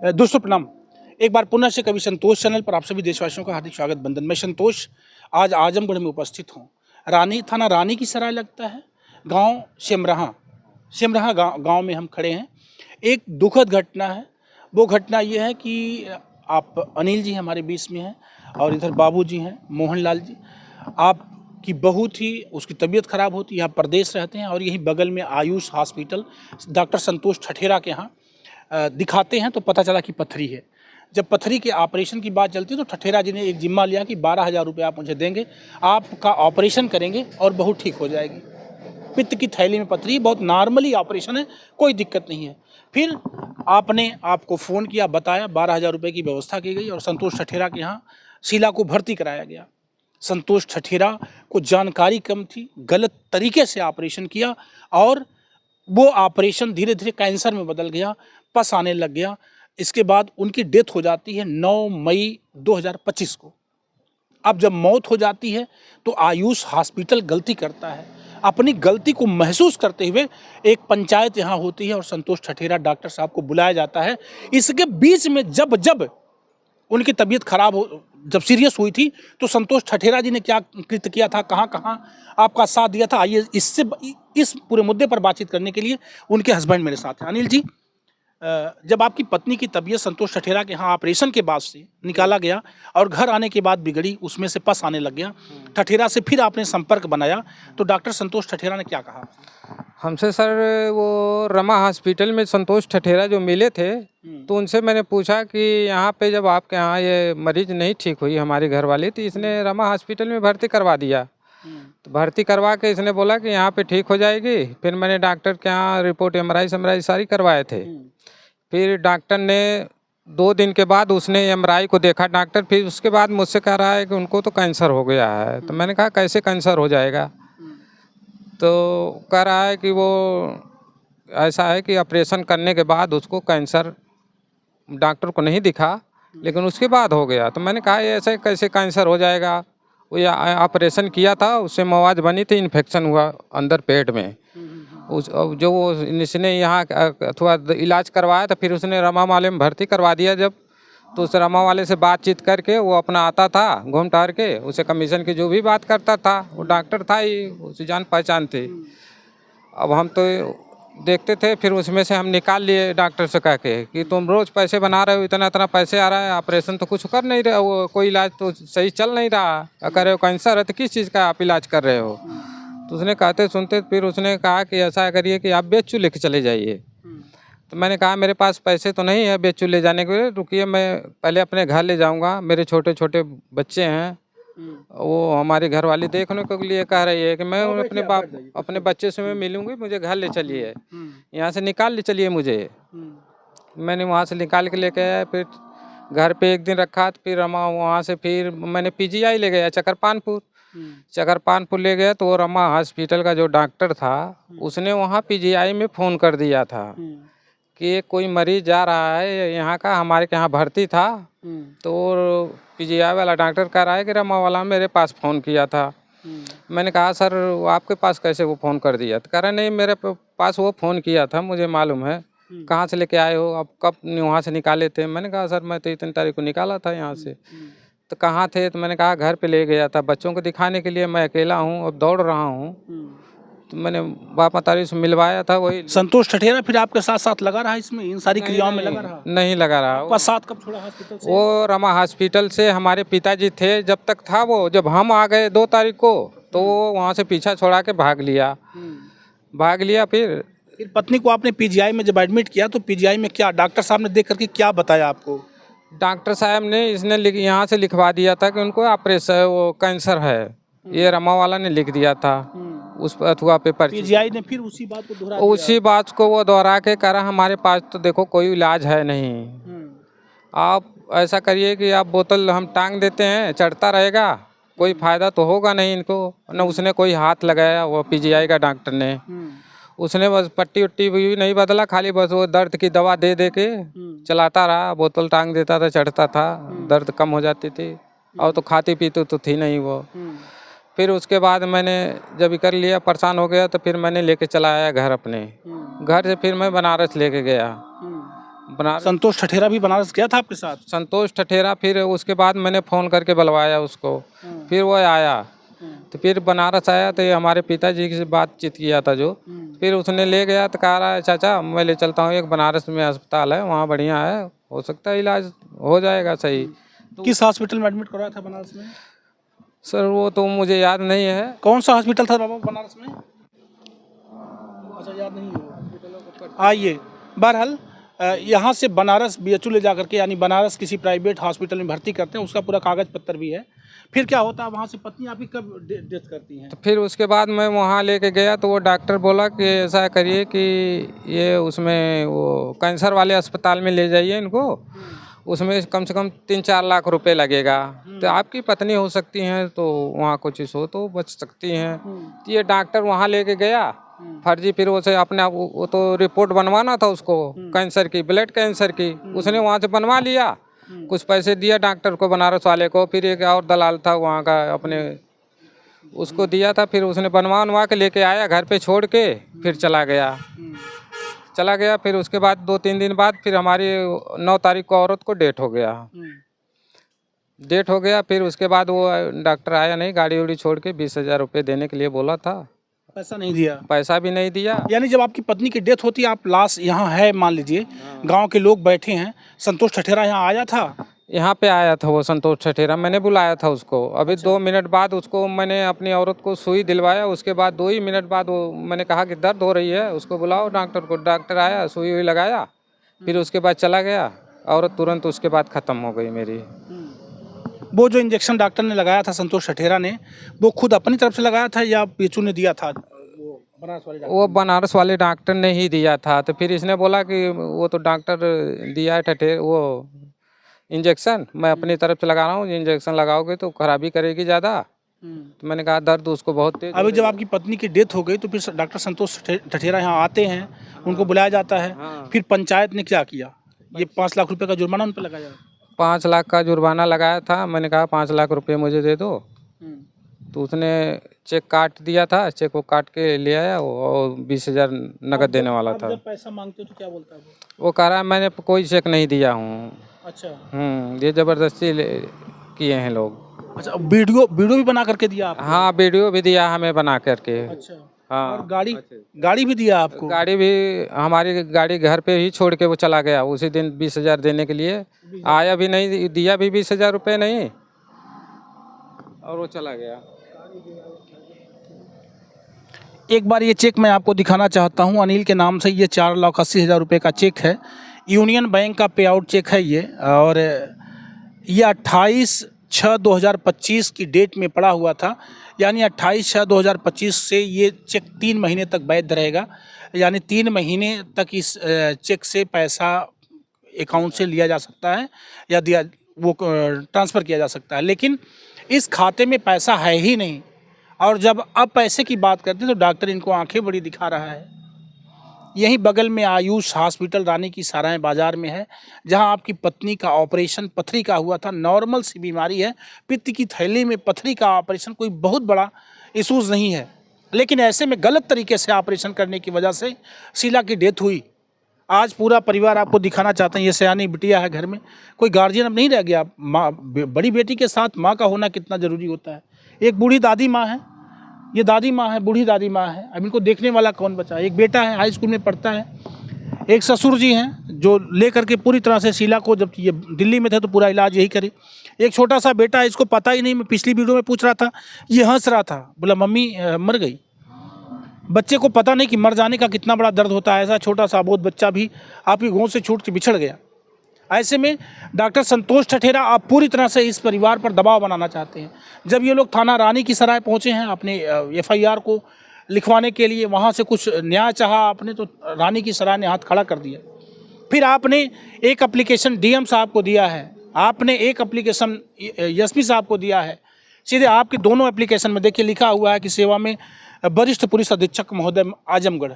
दोस्तों प्रणाम। एक बार पुनः से कवि संतोष चैनल पर आप सभी देशवासियों का हार्दिक स्वागत बंदन। मैं संतोष आज आजमगढ़ में उपस्थित हूँ। रानी थाना रानी की सराय लगता है, गांव सिमरहा गांव में हम खड़े हैं। एक दुखद घटना है। वो घटना ये है कि आप अनिल जी हमारे बीच में हैं और इधर बाबू जी हैं मोहनलाल जी। आपकी बहू थी, उसकी तबीयत खराब होती है, आप प्रदेश रहते हैं और यही बगल में आयुष हॉस्पिटल डॉक्टर संतोष ठठेरा के यहाँ दिखाते हैं तो पता चला कि पथरी है। जब पथरी के ऑपरेशन की बात चलती तो ठठेरा जी ने एक जिम्मा लिया कि 12,000 रुपये आप मुझे देंगे, आपका ऑपरेशन करेंगे और बहू ठीक हो जाएगी। पित्त की थैली में पथरी, बहुत नॉर्मली ऑपरेशन है, कोई दिक्कत नहीं है। फिर आपने आपको फ़ोन किया, बताया, 12,000 रुपये की व्यवस्था की गई और संतोष ठठेरा के यहाँ शीला को भर्ती कराया गया। संतोष ठठेरा को जानकारी कम थी, गलत तरीके से ऑपरेशन किया और वो ऑपरेशन धीरे धीरे कैंसर में बदल गया, पस आने लग गया। इसके बाद उनकी डेथ हो जाती है 9 मई 2025 को। अब जब मौत हो जाती है तो आयुष हॉस्पिटल गलती करता है। अपनी गलती को महसूस करते हुए एक पंचायत यहाँ होती है और संतोष ठठेरा डॉक्टर साहब को बुलाया जाता है। इसके बीच में जब जब उनकी तबीयत खराब हो, जब सीरियस हुई थी तो संतोष ठठेरा जी ने क्या कृत्य किया था, कहाँ कहाँ आपका साथ दिया था, आइए इस पूरे मुद्दे पर बातचीत करने के लिए उनके हस्बैंड मेरे साथ हैं। अनिल जी, जब आपकी पत्नी की तबीयत संतोष ठठेरा के यहाँ ऑपरेशन के बाद से निकाला गया और घर आने के बाद बिगड़ी, उसमें से पस आने लग गया, ठठेरा से फिर आपने संपर्क बनाया तो डॉक्टर संतोष ठठेरा ने क्या कहा? हमसे सर वो रमा हॉस्पिटल में संतोष ठठेरा जो मिले थे तो उनसे मैंने पूछा कि यहाँ पे जब आपके यहाँ ये मरीज नहीं ठीक हुई हमारी घरवाली, तो इसने रमा हॉस्पिटल में भर्ती करवा दिया। तो भर्ती करवा के इसने बोला कि यहाँ पे ठीक हो जाएगी। फिर मैंने डॉक्टर के यहाँ रिपोर्ट एमआरआई सारी करवाए थे। फिर डॉक्टर ने 2 दिन के बाद उसने एमआरआई को देखा डॉक्टर, फिर उसके बाद मुझसे कह रहा है कि उनको तो कैंसर हो गया है। तो मैंने कहा कैसे कैंसर हो जाएगा? तो कह रहा है कि वो ऐसा है कि ऑपरेशन करने के बाद उसको कैंसर डॉक्टर को नहीं दिखा लेकिन उसके बाद हो गया। तो मैंने कहा ये ऐसे कैसे कैंसर हो जाएगा? वो ऑपरेशन किया था, उससे मवाद बनी थी, इन्फेक्शन हुआ अंदर पेट में। उस जो वो इसने यहाँ थोड़ा इलाज करवाया था, फिर उसने रमा वाले में भर्ती करवा दिया। जब तो उस रमा वाले से बातचीत करके वो अपना आता था घूम टहर के, उसे कमीशन की जो भी बात करता था, वो डॉक्टर था ही, उसे जान पहचान थी। अब हम तो देखते थे, फिर उसमें से हम निकाल लिए डॉक्टर से कह के कि तुम रोज़ पैसे बना रहे हो, इतना इतना पैसे आ रहा है, ऑपरेशन तो कुछ कर नहीं रहे हो, कोई इलाज तो सही चल नहीं रहा, कह रहे हो कैंसर है तो किस चीज़ का आप इलाज कर रहे हो? तो उसने कहते सुनते फिर उसने कहा कि ऐसा करिए कि आप बेचू लेके चले जाइए। तो मैंने कहा मेरे पास पैसे तो नहीं है बेचू ले जाने के लिए, रुकिए मैं पहले अपने घर ले जाऊंगा, मेरे छोटे छोटे बच्चे हैं, वो हमारी घरवाली देखने के लिए कह रही है कि मैं अपने बच्चे से मैं मिलूंगी, मुझे घर ले चलिए, यहाँ से निकाल ले चलिए मुझे। मैंने वहाँ से निकाल के लेके आया, फिर घर पे एक दिन रखा, तो फिर रमा वहाँ से फिर मैंने पीजीआई ले गया चकरपानपुर ले गया। तो वो रमा हॉस्पिटल का जो डॉक्टर था उसने वहाँ पीजीआई में फ़ोन कर दिया था कि कोई मरीज जा रहा है यहाँ का, हमारे यहाँ भर्ती था। तो पीजीआई वाला डॉक्टर कह रहा है कि रमा वाला मेरे पास फ़ोन किया था। मैंने कहा सर आपके पास कैसे वो फ़ोन कर दिया? तो कह रहा नहीं मेरे पास वो फ़ोन किया था, मुझे मालूम है। कहाँ से लेके आए हो, अब कब वहाँ से निकाले थे? मैंने कहा सर मैं तो इतनी तारीख को निकाला था यहाँ से। तो कहाँ थे? तो मैंने कहा घर पे ले गया था बच्चों को दिखाने के लिए, मैं अकेला हूँ अब दौड़ रहा हूँ। तो मैंने बाप मतारी से मिलवाया था। वही संतोष ठठेरा फिर आपके साथ साथ लगा रहा इसमें, इन सारी क्रियाओं में लगा रहा? नहीं लगा रहा। साथ कब छोड़ा हॉस्पिटल से? वो रमा हॉस्पिटल से हमारे पिताजी थे जब तक था वो, जब हम आ गए 2 तारीख को तो वो वहाँ से पीछा छोड़ा के भाग लिया। फिर पत्नी को आपने पीजीआई में जब एडमिट किया तो पीजीआई में क्या डॉक्टर साहब ने देख करके क्या बताया आपको? डॉक्टर साहब ने इसने यहाँ से लिखवा दिया था कि उनको ऑपरेशन वो कैंसर है, ये रमा वाला ने लिख दिया था उस अथवा पेपर। पीजीआई ने फिर उसी बात को दोहरा दिया। उसी बात को वो दोहरा के कह रहा हमारे पास तो देखो कोई इलाज है नहीं, आप ऐसा करिए कि आप बोतल हम टांग देते हैं, चढ़ता रहेगा, कोई फ़ायदा तो होगा नहीं इनको। न उसने कोई हाथ लगाया वो पीजीआई का डॉक्टर ने, उसने बस पट्टी उट्टी भी नहीं बदला, खाली बस वो दर्द की दवा दे के चलाता रहा, बोतल टांग देता था, चढ़ता था, दर्द कम हो जाती थी। और तो खाती पीती तो थी नहीं वो। फिर उसके बाद मैंने जब कर लिया, परेशान हो गया, तो फिर मैंने लेके चला आया घर अपने घर से। फिर मैं बनारस लेके गया, बनारस संतोष ठठेरा भी बनारस गया था आपके साथ? संतोष ठठेरा, फिर उसके बाद मैंने फ़ोन करके बुलवाया उसको, फिर वो आया, तो फिर बनारस आया तो ये हमारे पिताजी से बातचीत किया था जो, फिर उसने ले गया तो कह रहा है चाचा मैं ले चलता हूँ, एक बनारस में अस्पताल है वहाँ बढ़िया है, हो सकता है इलाज हो जाएगा सही। किस हॉस्पिटल में एडमिट कराया था बनारस में? सर वो तो मुझे याद नहीं है। कौन सा हॉस्पिटल था बाबा बनारस में? अच्छा, याद नहीं है। आइए, बहरहाल यहाँ से बनारस BHU ले जा करके, यानी बनारस किसी प्राइवेट हॉस्पिटल में भर्ती करते हैं, उसका पूरा कागज पत्र भी है। फिर क्या होता है वहाँ से पत्नी आपकी कब डेथ करती हैं? तो फिर उसके बाद मैं वहाँ लेके गया तो वो डॉक्टर बोला कि ऐसा करिए कि ये उसमें वो कैंसर वाले अस्पताल में ले जाइए इनको, उसमें कम से कम 3-4 लाख रुपए लगेगा, तो आपकी पत्नी हो सकती हैं तो वहाँ कुछ हो तो बच सकती हैं। तो ये डॉक्टर वहाँ लेके गया फर्जी, फिर उसे अपने आप वो तो रिपोर्ट बनवाना था उसको कैंसर की, ब्लड कैंसर की, उसने वहाँ से बनवा लिया, कुछ पैसे दिया डॉक्टर को बनारस वाले को, फिर एक और दलाल था वहाँ का अपने उसको दिया था, फिर उसने बनवा के लेके आया घर पे छोड़ के, फिर चला गया। फिर उसके बाद 2-3 दिन बाद फिर हमारी 9 तारीख को औरत को डेट हो गया। फिर उसके बाद वो डॉक्टर आया नहीं, गाड़ी उड़ी छोड़ के 20,000 रुपये देने के लिए बोला था, पैसा नहीं दिया? पैसा भी नहीं दिया। यानी जब आपकी पत्नी की डेथ होती है, आप लाश यहाँ है मान लीजिए, गांव के लोग बैठे हैं, संतोष ठठेरा यहाँ आया था? यहाँ पे आया था वो संतोष ठठेरा, मैंने बुलाया था उसको, अभी 2 मिनट बाद उसको मैंने अपनी औरत को सुई दिलवाया, उसके बाद 2 ही मिनट बाद वो मैंने कहा कि दर्द हो रही है, उसको बुलाओ डॉक्टर को, डॉक्टर आया, सुई हुई लगाया, फिर उसके बाद चला गया, औरत तुरंत उसके बाद ख़त्म हो गई मेरी। वो जो इंजेक्शन डॉक्टर ने लगाया था संतोष ठठेरा ने, वो खुद अपनी तरफ से लगाया था या BHU ने दिया था? वो बनारस वाले डॉक्टर ने ही दिया था, तो फिर इसने बोला कि वो तो डॉक्टर दिया है ठठेर वो इंजेक्शन, मैं अपनी तरफ से लगा रहा हूँ, इंजेक्शन लगाओगे तो खराबी करेगी ज़्यादा। तो मैंने कहा दर्द उसको बहुत तेज। अभी जब आपकी पत्नी की डेथ हो गई तो फिर डॉक्टर संतोष ठठेरा यहाँ आते हैं, उनको बुलाया जाता है, फिर पंचायत ने क्या किया? ये 5 लाख रुपए का जुर्माना उन पर लगाया? 5 लाख का जुर्माना लगाया था, मैंने कहा 5 लाख रुपये मुझे दे दो, तो उसने चेक काट दिया था, चेक को काट के ले आया और 20,000 नकद देने वाला था। जब पैसा मांगते हो तो क्या बोलता है वो कह रहा है मैंने कोई चेक नहीं दिया हूँ। अच्छा। ये ज़बरदस्ती किए हैं लोग। अच्छा, वीडियो भी बना करके दिया आपको? हाँ, वीडियो भी दिया हमें बना करके। अच्छा। हाँ, और गाड़ी भी दिया आपको? गाड़ी भी, हमारी गाड़ी घर पे ही छोड़ के वो चला गया उसी दिन 20,000 देने के लिए, आया भी नहीं, दिया भी 20,000 रुपये नहीं, और वो चला गया। एक बार ये चेक मैं आपको दिखाना चाहता हूँ, अनिल के नाम से ये 4,80,000 रुपये का चेक है, यूनियन बैंक का पे आउट चेक है ये, और ये 28/6/2025 की डेट में पड़ा हुआ था, यानी 28/6/2025 से ये चेक 3 महीने तक वैध रहेगा, यानी 3 महीने तक इस चेक से पैसा अकाउंट से लिया जा सकता है या ट्रांसफ़र किया जा सकता है, लेकिन इस खाते में पैसा है ही नहीं। और जब अब पैसे की बात करते हैं तो डॉक्टर इनको आंखें बड़ी दिखा रहा है। यहीं बगल में आयुष हॉस्पिटल रानी की सराय बाज़ार में है, जहां आपकी पत्नी का ऑपरेशन पथरी का हुआ था। नॉर्मल सी बीमारी है, पित्त की थैली में पथरी का ऑपरेशन कोई बहुत बड़ा इशूज़ नहीं है, लेकिन ऐसे में गलत तरीके से ऑपरेशन करने की वजह से शीला की डेथ हुई। आज पूरा परिवार आपको दिखाना चाहते हैं, ये सयानी बिटिया है घर में, कोई गार्जियन अब नहीं रह गया। माँ, बड़ी बेटी के साथ माँ का होना कितना ज़रूरी होता है। एक बूढ़ी दादी माँ है, ये दादी माँ है, बूढ़ी दादी माँ है, अब इनको देखने वाला कौन बचा? एक बेटा है, हाई स्कूल में पढ़ता है, एक ससुर जी हैं जो ले करके पूरी तरह से शीला को, जब ये दिल्ली में थे तो पूरा इलाज यही करे। एक छोटा सा बेटा है, इसको पता ही नहीं, मैं पिछली वीडियो में पूछ रहा था, ये हंस रहा था, बोला मम्मी मर गई। बच्चे को पता नहीं कि मर जाने का कितना बड़ा दर्द होता है। ऐसा छोटा सा अबोध बच्चा भी आपकी गोद से छूट के बिछड़ गया। ऐसे में डॉक्टर संतोष ठठेरा आप पूरी तरह से इस परिवार पर दबाव बनाना चाहते हैं। जब ये लोग थाना रानी की सराय पहुंचे हैं अपने FIR को लिखवाने के लिए, वहां से कुछ न्याय चाहा आपने, तो रानी की सराय ने हाथ खड़ा कर दिया। फिर आपने एक एप्लीकेशन DM साहब को दिया है, आपने एक एप्लीकेशन SP साहब को दिया है। सीधे आपके दोनों एप्लीकेशन में देखिए लिखा हुआ है कि सेवा में वरिष्ठ पुलिस अधीक्षक महोदय आजमगढ़,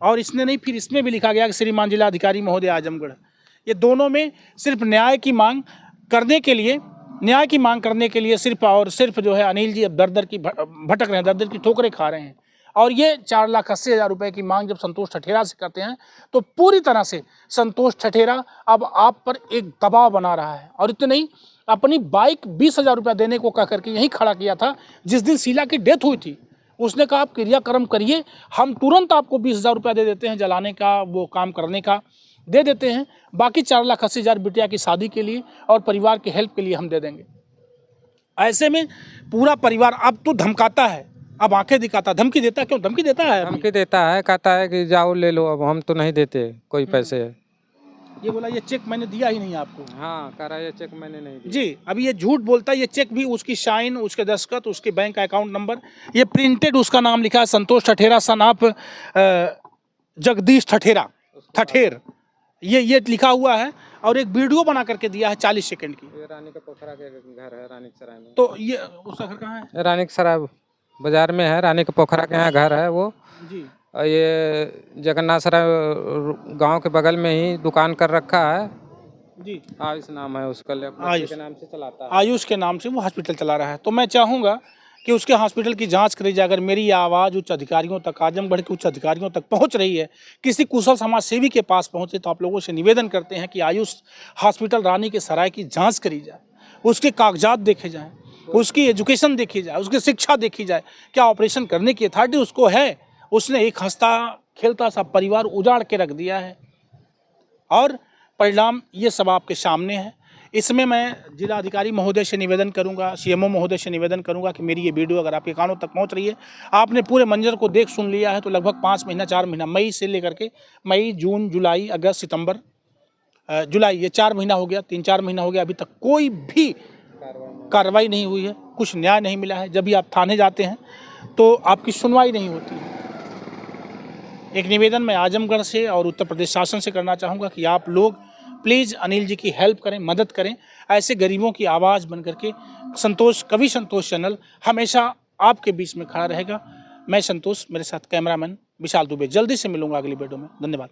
और इसने नहीं, फिर इसमें भी लिखा गया कि श्रीमान जिलाधिकारी महोदय आजमगढ़। ये दोनों में सिर्फ न्याय की मांग करने के लिए सिर्फ और सिर्फ जो है अनिल जी अब दर की भटक रहे हैं, दर की ठोकरें खा रहे हैं। और ये 4,80,000 रुपए की मांग जब संतोष ठठेरा से करते हैं तो पूरी तरह से संतोष ठठेरा अब आप पर एक दबाव बना रहा है। और इतने नहीं, अपनी बाइक 20,000 रुपया देने को कह करके यहीं खड़ा किया था। जिस दिन शीला की डेथ हुई थी उसने कहा आप क्रियाक्रम करिए, हम तुरंत आपको 20,000 रुपया दे देते हैं, जलाने का वो काम करने का दे देते हैं, बाकी 4,80,000 बिटिया की शादी के लिए और परिवार के हेल्प के लिए हम दे देंगे। ऐसे में पूरा परिवार अब तो धमकाता है, अब आंखें दिखाता, धमकी देता, क्यों धमकी देता है? धमकी देता है, कहता है कि जाओ ले लो, अब हम तो नहीं देते कोई पैसे। ये बोला ये चेक मैंने दिया ही नहीं आपको। हाँ, कह रहा है ये चेक मैंने नहीं दिया। जी, अभी ये झूठ बोलता है। ये चेक भी उसकी साइन, उसके दस्तखत, उसके बैंक अकाउंट नंबर, ये प्रिंटेड उसका नाम लिखा है संतोष ठठेरा सन ऑफ जगदीश ठठेरा, ठठेर, ये लिखा हुआ है। और एक वीडियो बना करके दिया है 40 सेकंड की। ये रानी का पोखरा के घर है, रानी सराय में। तो ये उसका घर कहाँ है? रानी सराय बाजार में है, रानी के पोखरा के यहाँ घर है वो जी। और ये जगन्नाथ सराय गांव के बगल में ही दुकान कर रखा है जी। आयुष नाम है उसका, आयुष के नाम से चलाता है। आयुष के नाम से वो हॉस्पिटल चला रहा है। तो मैं चाहूँगा कि उसके हॉस्पिटल की जांच करी जाए। अगर मेरी आवाज़ उच्च अधिकारियों तक, आजमगढ़ के उच्च अधिकारियों तक पहुंच रही है, किसी कुशल समाज सेवी के पास पहुंचे, तो आप लोगों से निवेदन करते हैं कि आयुष हॉस्पिटल रानी के सराय की जांच करी जाए, उसके कागजात देखे जाएं, उसकी एजुकेशन देखी जाए, उसकी शिक्षा देखी जाए, क्या ऑपरेशन करने की अथॉरिटी उसको है? उसने एक हंसता खेलता सा परिवार उजाड़ के रख दिया है और परिणाम ये सब आपके सामने है। इसमें मैं जिला अधिकारी महोदय से निवेदन करूंगा, सीएमओ महोदय से निवेदन करूंगा कि मेरी ये वीडियो अगर आपके कानों तक पहुंच रही है, आपने पूरे मंजर को देख सुन लिया है, तो लगभग 5 महीना 4 महीना, मई से लेकर के मई, जून, जुलाई, अगस्त, सितंबर, जुलाई, ये 4 महीना हो गया, 3-4 महीना हो गया, अभी तक कोई भी कार्रवाई नहीं हुई है, कुछ न्याय नहीं मिला है। जब भी आप थाने जाते हैं तो आपकी सुनवाई नहीं होती है। एक निवेदन मैं आजमगढ़ से और उत्तर प्रदेश शासन से करना चाहूँगा कि आप लोग प्लीज़ अनिल जी की हेल्प करें, मदद करें। ऐसे गरीबों की आवाज़ बन करके कवि संतोष चैनल हमेशा आपके बीच में खड़ा रहेगा। मैं संतोष, मेरे साथ कैमरामैन विशाल दुबे। जल्दी से मिलूंगा अगली वीडियो में। धन्यवाद।